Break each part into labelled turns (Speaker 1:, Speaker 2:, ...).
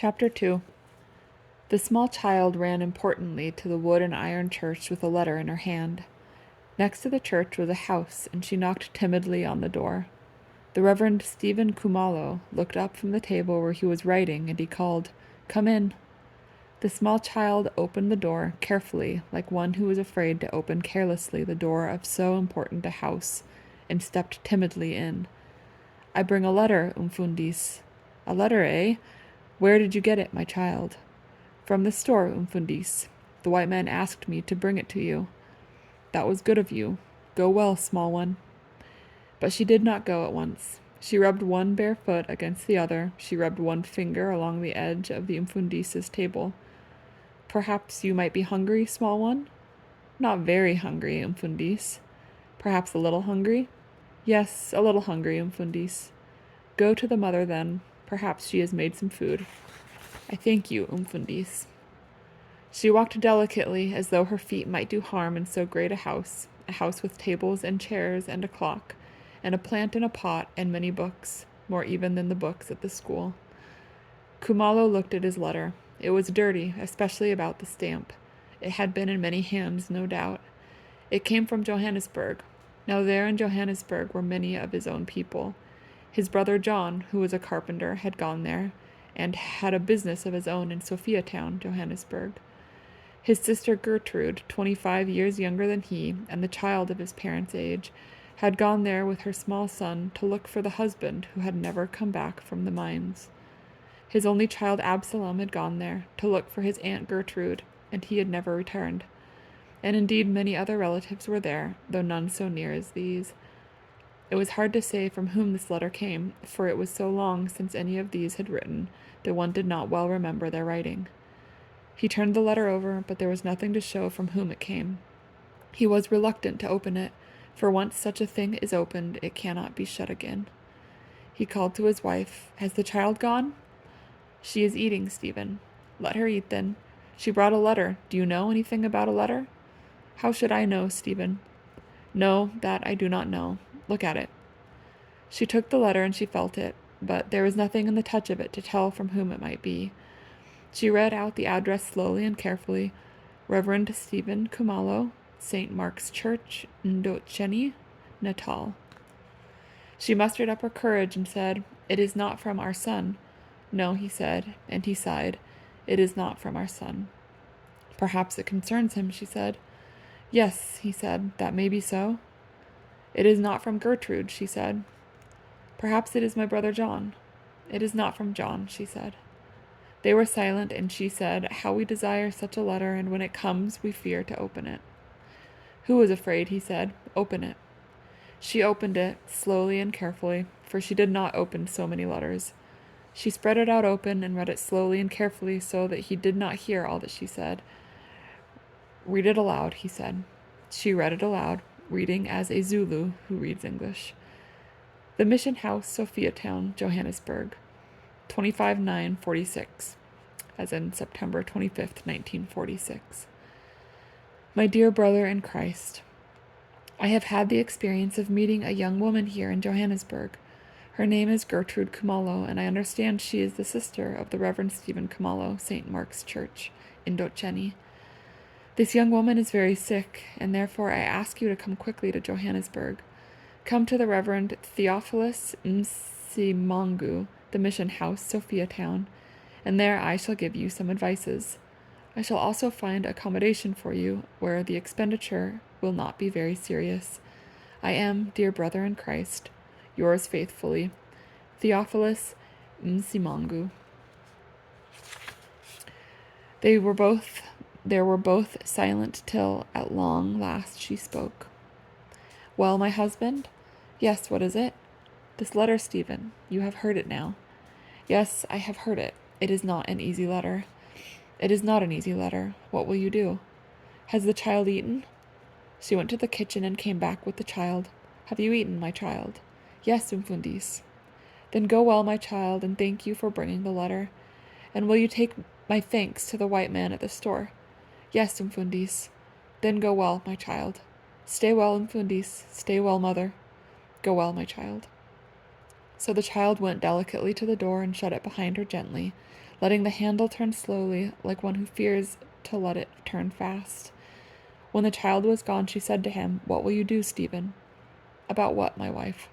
Speaker 1: Chapter 2. The small child ran importantly to the wood and iron church with a letter in her hand. Next to the church was a house, and she knocked timidly on the door. The Reverend Stephen Khumalo looked up from the table where he was writing, and he called, "Come in." The small child opened the door carefully, like one who was afraid to open carelessly the door of so important a house, and stepped timidly in. "I bring a letter, Umfundis." "A letter, eh? Where did you get it, my child?" "From the store, Umfundis. The white man asked me to bring it to you." "That was good of you. Go well, small one." But she did not go at once. She rubbed one bare foot against the other. She rubbed one finger along the edge of the Umfundis's table. "Perhaps you might be hungry, small one?" "Not very hungry, Umfundis." "Perhaps a little hungry?" "Yes, a little hungry, Umfundis." "Go to the mother, then. Perhaps she has made some food." "I thank you, Umfundis." She walked delicately, as though her feet might do harm in so great a house with tables and chairs and a clock, and a plant in a pot and many books, more even than the books at the school. Khumalo looked at his letter. It was dirty, especially about the stamp. It had been in many hands, no doubt. It came from Johannesburg. Now there in Johannesburg were many of his own people. His brother John, who was a carpenter, had gone there, and had a business of his own in Sophiatown, Johannesburg. His sister Gertrude, 25 years younger than he, and the child of his parents' age, had gone there with her small son to look for the husband who had never come back from the mines. His only child Absalom had gone there to look for his Aunt Gertrude, and he had never returned. And indeed many other relatives were there, though none so near as these. It was hard to say from whom this letter came, for it was so long since any of these had written that one did not well remember their writing. He turned the letter over, but there was nothing to show from whom it came. He was reluctant to open it, for once such a thing is opened, it cannot be shut again. He called to his wife. "Has the child gone?" "She is eating, Stephen." "Let her eat, then. She brought a letter. Do you know anything about a letter?" "How should I know, Stephen?" "No, that I do not know. Look at it." She took the letter and she felt it, but there was nothing in the touch of it to tell from whom it might be. She read out the address slowly and carefully. Reverend Stephen Khumalo, St. Mark's Church, Ndotcheni, Natal. She mustered up her courage and said, "It is not from our son." "No," he said, and he sighed. "It is not from our son." "Perhaps it concerns him," she said. "Yes," he said, "that may be so." "It is not from Gertrude," she said. "Perhaps it is my brother John." "It is not from John," she said. They were silent, and she said, "How we desire such a letter, and when it comes, we fear to open it." "Who is afraid?" he said. "Open it." She opened it, slowly and carefully, for she did not open so many letters. She spread it out open and read it slowly and carefully so that he did not hear all that she said. "Read it aloud," he said. She read it aloud, reading as a Zulu who reads English. "The Mission House, Sophiatown, Johannesburg, 25/9/46, as in September 25th, 1946. My dear brother in Christ, I have had the experience of meeting a young woman here in Johannesburg. Her name is Gertrude Khumalo, and I understand she is the sister of the Reverend Stephen Khumalo, St. Mark's Church, in Ndotcheni. This young woman is very sick, and therefore I ask you to come quickly to Johannesburg. Come to the Reverend Theophilus Msimangu, the Mission House, Sophiatown, and there I shall give you some advices. I shall also find accommodation for you, where the expenditure will not be very serious. I am, dear brother in Christ, yours faithfully, Theophilus Msimangu. They were both silent till, at long last, she spoke. "Well, my husband?" "Yes, what is it?" "This letter, Stephen. You have heard it now." "Yes, I have heard it. It is not an easy letter." "It is not an easy letter. What will you do?" "Has the child eaten?" She went to the kitchen and came back with the child. "Have you eaten, my child?" "Yes, Umfundis." "Then go well, my child, and thank you for bringing the letter. And will you take my thanks to the white man at the store?" "Yes, Umfundis." "Then go well, my child." "Stay well, Umfundis. Stay well, mother." "Go well, my child." So the child went delicately to the door and shut it behind her gently, letting the handle turn slowly, like one who fears to let it turn fast. When the child was gone, she said to him, "What will you do, Stephen?" "About what, my wife?"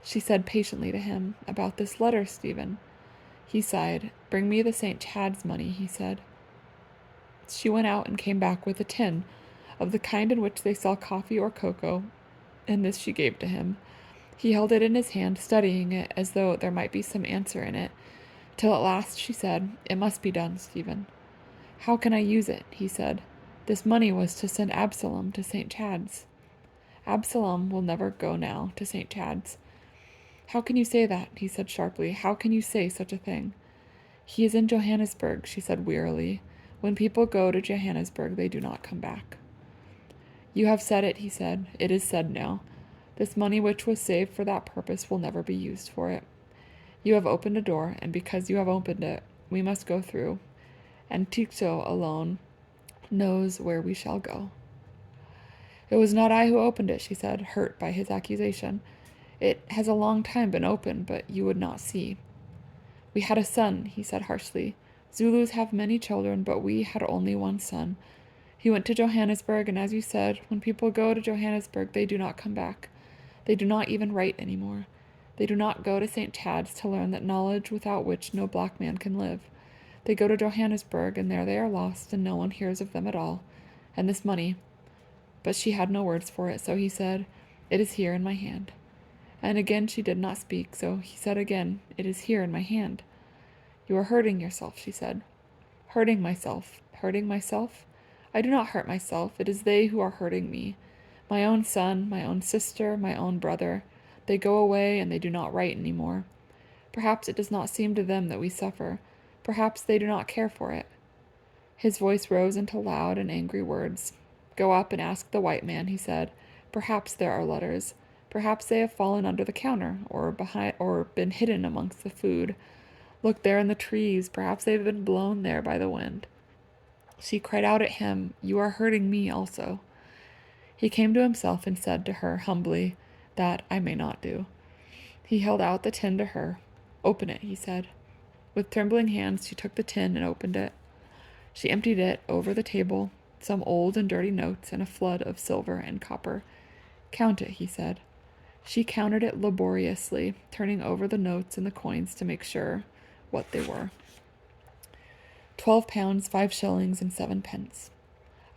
Speaker 1: She said patiently to him, "About this letter, Stephen." He sighed. "Bring me the St. Chad's money," he said. She went out and came back with a tin of the kind in which they sell coffee or cocoa, and this she gave to him. He held it in his hand, studying it as though there might be some answer in it, till at last she said, "It must be done, Stephen." "How can I use it?" he said. "This money was to send Absalom to St. Chad's." "Absalom will never go now to St. Chad's." "How can you say that?" he said sharply. "How can you say such a thing?" "He is in Johannesburg," she said wearily. "When people go to Johannesburg, they do not come back." "You have said it," he said. "It is said now. This money which was saved for that purpose will never be used for it. You have opened a door, and because you have opened it, we must go through, and Tixo alone knows where we shall go." "It was not I who opened it," she said, hurt by his accusation. "It has a long time been open, but you would not see." "We had a son," he said harshly. "Zulus have many children, but we had only one son. He went to Johannesburg, and as you said, when people go to Johannesburg, they do not come back. They do not even write any more. They do not go to St. Chad's to learn that knowledge without which no black man can live. They go to Johannesburg, and there they are lost, and no one hears of them at all. And this money—" But she had no words for it, so he said, "It is here in my hand." And again she did not speak, so he said again, "It is here in my hand." "You are hurting yourself," she said. "Hurting myself. Hurting myself? I do not hurt myself. It is they who are hurting me. My own son, my own sister, my own brother. They go away and they do not write any more. Perhaps it does not seem to them that we suffer. Perhaps they do not care for it." His voice rose into loud and angry words. "Go up and ask the white man," he said. "Perhaps there are letters. Perhaps they have fallen under the counter, or been hidden amongst the food. Look there in the trees. Perhaps they have been blown there by the wind." She cried out at him, "You are hurting me also." He came to himself and said to her humbly, "That I may not do." He held out the tin to her. "Open it," he said. With trembling hands she took the tin and opened it. She emptied it over the table, some old and dirty notes, and a flood of silver and copper. "Count it," he said. She counted it laboriously, turning over the notes and the coins to make sure what they were. 12 pounds, 5 shillings, and 7 pence.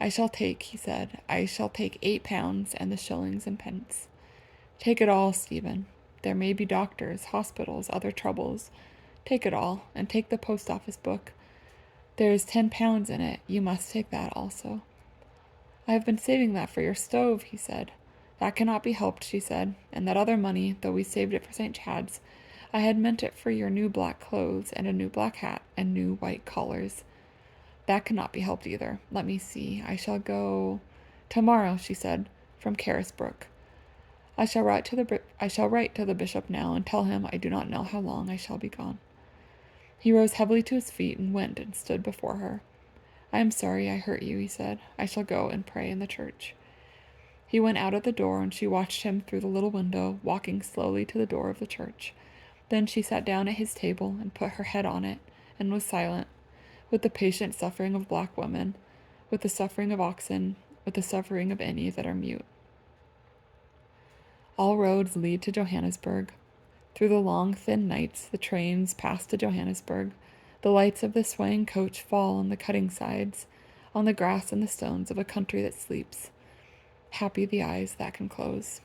Speaker 1: "I shall take," he said, "I shall take 8 pounds and the shillings and pence. Take it all, Stephen. There may be doctors, hospitals, other troubles. Take it all, and take the post office book. There is 10 pounds in it. You must take that also." "I have been saving that for your stove," he said. "That cannot be helped," she said, "and that other money, though we saved it for St. Chad's, I had meant it for your new black clothes, and a new black hat, and new white collars. That cannot be helped either. Let me see. I shall go tomorrow," she said, "from Carisbrook. I shall write to the bishop now and tell him I do not know how long I shall be gone." He rose heavily to his feet and went and stood before her. "I am sorry I hurt you," he said. "I shall go and pray in the church." He went out at the door, and she watched him through the little window, walking slowly to the door of the church. Then she sat down at his table and put her head on it, and was silent, with the patient suffering of black women, with the suffering of oxen, with the suffering of any that are mute. All roads lead to Johannesburg. Through the long, thin nights, the trains pass to Johannesburg. The lights of the swaying coach fall on the cutting sides, on the grass and the stones of a country that sleeps. Happy the eyes that can close.